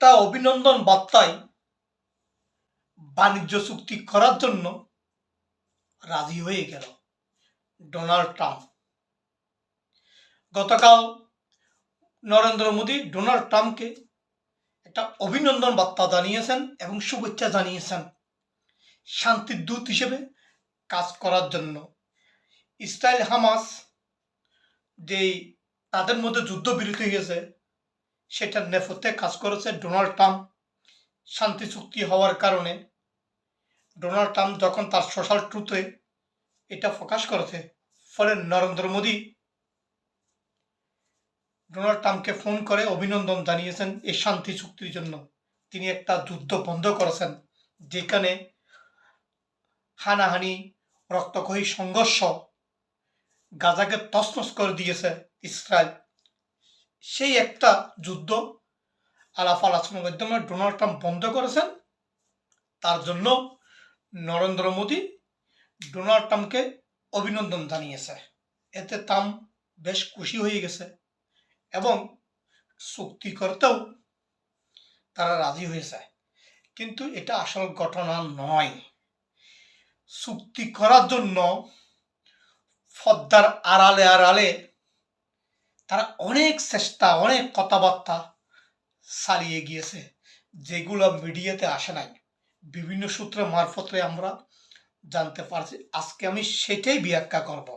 একটা অভিনন্দন বার্তায় বাণিজ্য চুক্তি করার জন্য রাজি হয়ে গেল ডোনাল্ড ট্রাম্প। গতকাল নরেন্দ্র মোদী ডোনাল্ড ট্রাম্পকে একটা অভিনন্দন বার্তা জানিয়েছেন এবং শুভেচ্ছা জানিয়েছেন শান্তির দূত হিসেবে কাজ করার জন্য। ইসরায়েল হামাস যে তাদের মধ্যে যুদ্ধবিরতি হয়েছে সেটার নেপথ্যে কাজ করেছে ডোনাল্ড ট্রাম্প। শান্তি চুক্তি হওয়ার কারণে ডোনাল্ড ট্রাম্প যখন তার সোশ্যাল ট্রুথে এটা প্রকাশ করেছে, ফলে নরেন্দ্র মোদী ডোনাল্ড ট্রাম্পকে ফোন করে অভিনন্দন জানিয়েছেন এই শান্তি চুক্তির জন্য। তিনি একটা যুদ্ধ বন্ধ করেছেন যেখানে হানাহানি, রক্তক্ষয়ী সংঘর্ষ গাজাকে তছনছ করে দিয়েছে ইসরায়েল। সেই একটা যুদ্ধ আলাপ আলোচনার মাধ্যমে ডোনাল্ড ট্রাম্প বন্ধ করেছেন। তার জন্য নরেন্দ্র মোদী ডোনাল্ড ট্রাম্পকে অভিনন্দন জানিয়েছে। এতে ট্রাম্প বেশ খুশি হয়ে গেছে এবং চুক্তি করতেও তারা রাজি হয়েছে। কিন্তু এটা আসল ঘটনা নয়। চুক্তি করার জন্য পর্দার আড়ালে আড়ালে তারা অনেক চেষ্টা, অনেক কথাবার্তা চালিয়ে গিয়েছে যেগুলো মিডিয়াতে আসে নাই। বিভিন্ন সূত্রে মারফতে আমরা জানতে পারছি। আজকে আমি সেটাই ব্যাখ্যা করব।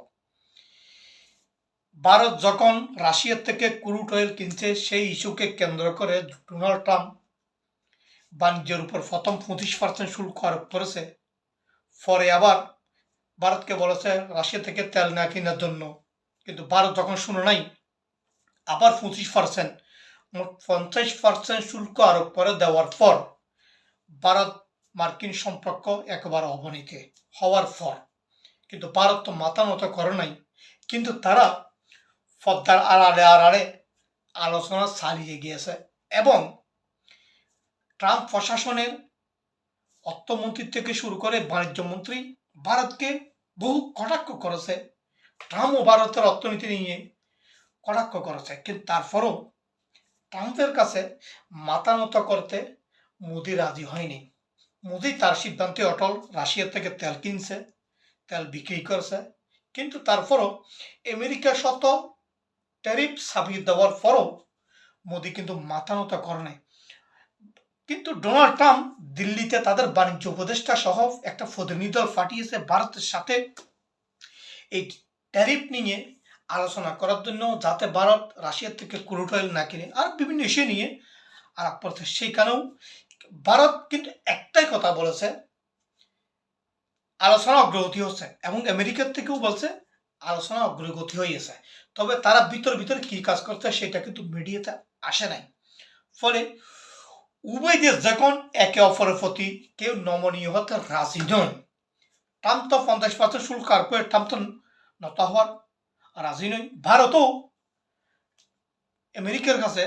ভারত যখন রাশিয়ার থেকে ক্রুড অয়েল কিনছে সেই ইস্যুকে কেন্দ্র করে ডোনাল্ড ট্রাম্প বাণিজ্যের উপর প্রথম 25% শুল্ক আরোপ করেছে। পরে আবার ভারতকে বলেছে রাশিয়া থেকে তেল না কেনার জন্য। কিন্তু ভারত যখন শুনে নাই, আবার 25%, মোট 50% শুল্ক আরোপ করে দেওয়ার পর ভারত মার্কিন সম্পর্ক একেবারে অবনতি হওয়ার পর কিন্তু ভারত তো মাথা নত করে নাই। কিন্তু তারা পর্দার আড়ালে আড়ালে আলোচনা চালিয়ে গিয়েছে এবং ট্রাম্প প্রশাসনের অর্থমন্ত্রী থেকে শুরু করে বাণিজ্য মন্ত্রী ভারতকে বহু কটাক্ষ করেছে। ট্রাম্পও ভারতের অর্থনীতি নিয়ে কটাক্ষ করেছে। কিন্তু তারপরও ট্রাম্পের কাছে মাথা নত করতে মোদি রাজি হয়নি। মোদি তার সিদ্ধান্তে অটল। রাশিয়া থেকে তেল কিনছে, তেল বিক্রি করছে। কিন্তু তারপরও আমেরিকা শত ট্যারিফ চাপিয়ে দেওয়ার পরও মোদি কিন্তু মাথা নত করে নাই। কিন্তু ডোনাল্ড ট্রাম্প দিল্লিতে তাদের বাণিজ্য উপদেষ্টা সহ একটা প্রতিনিধি দল পাঠিয়েছে ভারতের সাথে এই ট্যারিফ নিয়ে আলোচনা করার জন্য, যাতে ভারত রাশিয়ার থেকে ক্রুড অয়েল না কিনে, আর বিভিন্ন ইস্যু নিয়ে আলাপ করছে। সেইখানেও ভারত কিন্তু একটাই কথা বলেছে, আলোচনা অগ্রগতি হচ্ছে, এবং আমেরিকার থেকেও বলছে আলোচনা অগ্রগতি হয়েছে। তবে তারা ভিতরে কি কাজ করছে সেটা কিন্তু মিডিয়াতে আসে নাই। ফলে উভয় দেশ যখন একে অপরের প্রতি কেউ নমনীয় হতে রাজি নয়, ট্রাম্প তো 50% শুল্ক আরোপ করে ট্রাম্প তো নত হওয়ার রাজি নয়। ভারতও আমেরিকার কাছে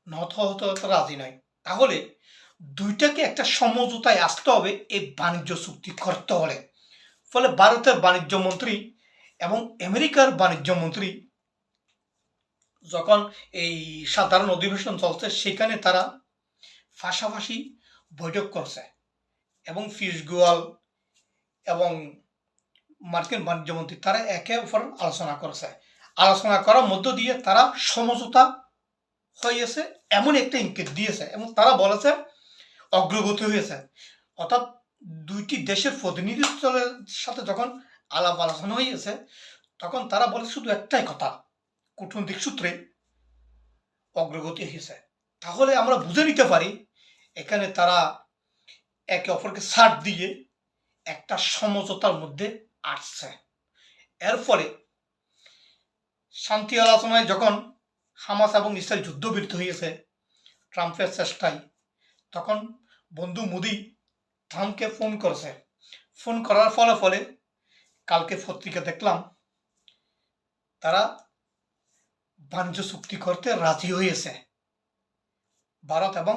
নত হতে রাজি নয়। তাহলে দুইটাকে একটা সমঝোতায় আসতে হবে এই বাণিজ্য চুক্তি করতে হলে। ফলে ভারতের বাণিজ্য মন্ত্রী এবং আমেরিকার বাণিজ্য মন্ত্রী যখন এই সাধারণ অধিবেশন চলছে সেখানে তারা পাশাপাশি বৈঠক করছে এবং পীযূষ গোয়াল এবং মার্কিন বাণিজ্য মন্ত্রী তারা একে অপর আলোচনা করছে। আলোচনা করার মধ্য দিয়ে তারা সমঝোতা হয়েছে এমন একটা ইঙ্গিত দিয়েছে এবং তারা বলেছে অগ্রগতি হয়েছে। অর্থাৎ দুইটি দেশের প্রতিনিধিত্বের সাথে যখন আলাপ আলোচনা হয়েছে তখন তারা বলে শুধু একটাই কথা, কূটনৈতিক সূত্রে অগ্রগতি হয়েছে। তাহলে আমরা বুঝে নিতে পারি এখানে তারা একে অপরকে ছাড় দিয়ে একটা সমঝোতার মধ্যে আসছে। এর ফলে শান্তি আলোচনায় যখন হামাস এবং ইসরায়েল যুদ্ধবিরতি হয়েছে ট্রাম্পের চেষ্টায়, তখন বন্ধু মোদি ট্রাম্পকে ফোন করেছে। ফোন করার ফলে কালকে পত্রিকা দেখলাম তারা বাণিজ্য চুক্তি করতে রাজি হয়েছে ভারত এবং